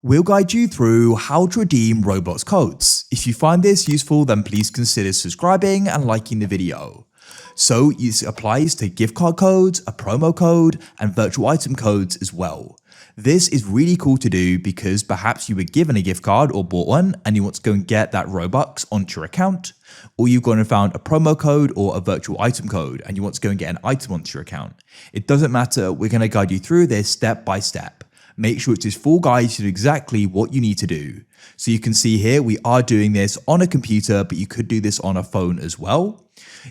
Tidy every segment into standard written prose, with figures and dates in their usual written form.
We'll guide you through how to redeem Roblox codes. If you find this useful, then please consider subscribing and liking the video. So it applies to gift card codes, a promo code, and virtual item codes as well. This is really cool to do because perhaps you were given a gift card or bought one and you want to go and get that Robux onto your account, or you've gone and found a promo code or a virtual item code and you want to go and get an item onto your account. It doesn't matter, we're going to guide you through this step by step. Make sure it's this full guide to exactly what you need to do. So you can see here, we are doing this on a computer, but you could do this on a phone as well.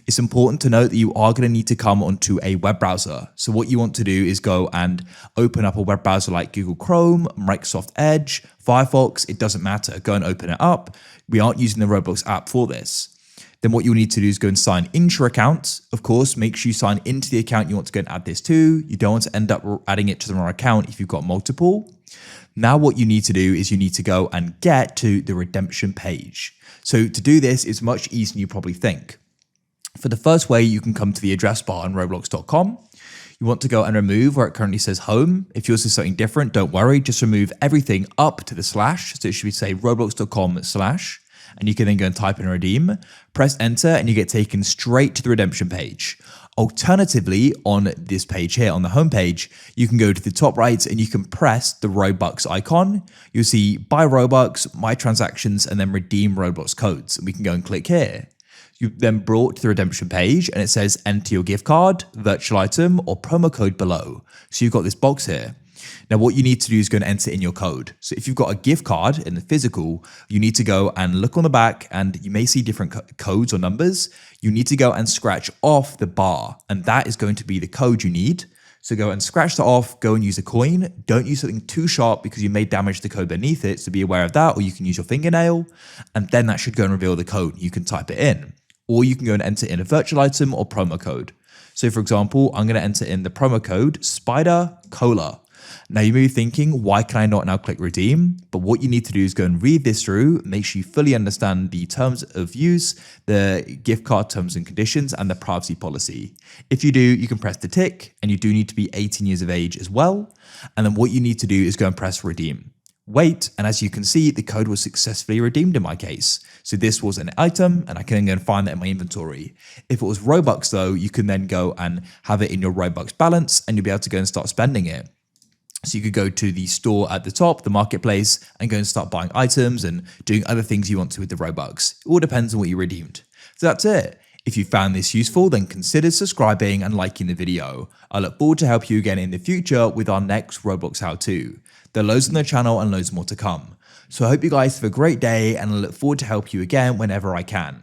It's important to note that you are going to need to come onto a web browser. So what you want to do is go and open up a web browser like Google Chrome, Microsoft Edge, Firefox, it doesn't matter. Go and open it up. We aren't using the Roblox app for this. Then what you'll need to do is go and sign into your account. Of course, make sure you sign into the account you want to go and add this to. You don't want to end up adding it to the wrong account if you've got multiple. Now what you need to do is you need to go and get to the redemption page. So to do this, it's much easier than you probably think. For the first way, you can come to the address bar on roblox.com. You want to go and remove where it currently says home. If yours is something different, don't worry. Just remove everything up to the slash. So it should say roblox.com/. And you can then go and type in redeem, press enter, and you get taken straight to the redemption page. Alternatively, on this page here, on the home page, you can go to the top right and you can press the Robux icon. You'll see buy Robux, my transactions, and then redeem Roblox codes. And we can go and click here. You're then brought to the redemption page and it says enter your gift card, virtual item, or promo code below. So you've got this box here. Now, what you need to do is go and enter in your code. So if you've got a gift card in the physical, you need to go and look on the back and you may see different codes or numbers. You need to go and scratch off the bar, and that is going to be the code you need. So go and scratch that off, go and use a coin. Don't use something too sharp because you may damage the code beneath it, so be aware of that, or you can use your fingernail, and then that should go and reveal the code. You can type it in, or you can go and enter in a virtual item or promo code. So for example, I'm going to enter in the promo code Spider Cola. Now you may be thinking, why can I not now click redeem? But what you need to do is go and read this through, make sure you fully understand the terms of use, the gift card terms and conditions, and the privacy policy. If you do, you can press the tick, and you do need to be 18 years of age as well. And then what you need to do is go and press redeem. Wait, and as you can see, the code was successfully redeemed in my case. So this was an item, and I can then go and find that in my inventory. If it was Robux though, you can then go and have it in your Robux balance, and you'll be able to go and start spending it. So you could go to the store at the top, the marketplace, and go and start buying items and doing other things you want to with the Robux. It all depends on what you redeemed. So that's it. If you found this useful, then consider subscribing and liking the video. I look forward to help you again in the future with our next Roblox how-to. There are loads on the channel and loads more to come. So I hope you guys have a great day, and I look forward to help you again whenever I can.